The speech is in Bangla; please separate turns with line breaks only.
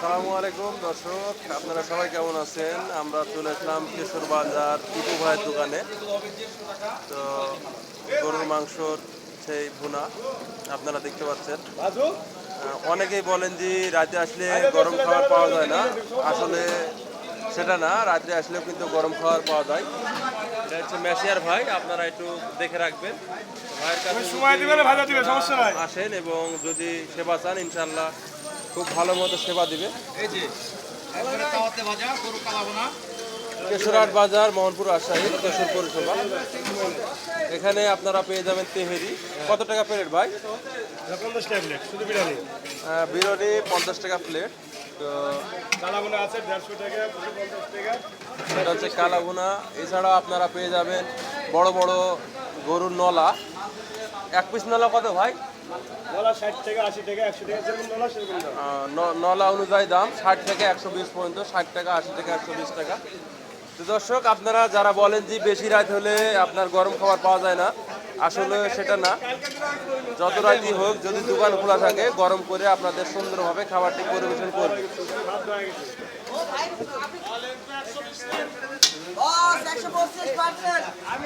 আসসালামু আলাইকুম দর্শক, আপনারা সবাই কেমন আছেন? আমরা চলে আসলাম কেশর বাজার টিপু ভাইয়ের দোকানে। তো গরুর মাংসর সেই ভুনা আপনারা দেখতে পাচ্ছেন। অনেকেই বলেন যে রাতে আসলে গরম খাবার পাওয়া যায় না, আসলে সেটা না, রাত্রে আসলেও কিন্তু গরম খাবার পাওয়া যায়। এটা হচ্ছে মেশিয়ার ভাই, আপনারা একটু দেখে রাখবেন। ভাইয়ের কাছে আসেন এবং যদি সেবা চান ইনশাল্লাহ খুব ভালো মতো সেবা দিবে। কেশরহাট বাজার, মোহনপুর, রাজশাহী, কেশর পৌরসভা। এখানে আপনারা পেয়ে যাবেন তেহেরি। কত টাকা প্লেট ভাই?
50 টাকা প্লেট, শুধু বিরিয়ানি।
বিরিয়ানি 50 টাকা প্লেট। তো
কালাভুনা আছে 150 টাকা, 250 টাকা।
এটা হচ্ছে কালাভুনা। এছাড়াও আপনারা পেয়ে যাবেন বড় বড় গরুর নলা। এক পিস নলা কত ভাই?
নলা 60 টাকা, 80 টাকা, 100 টাকা, যেরকম নলা সেরকম দাম।
নলা অনুযায়ী দাম 60 থেকে 120 পর্যন্ত, 60 টাকা, 80 টাকা, 120 টাকা। তো দর্শক, আপনারা যারা বলেন যে বেশি রাত হলে আপনার গরম খাবার পাওয়া যায় না, আসলে সেটা না। যত রাতই হোক, যদি দোকান খোলা থাকে, গরম করে আপনাদের সুন্দরভাবে খাবারটি পরিবেশন করবে।
আমি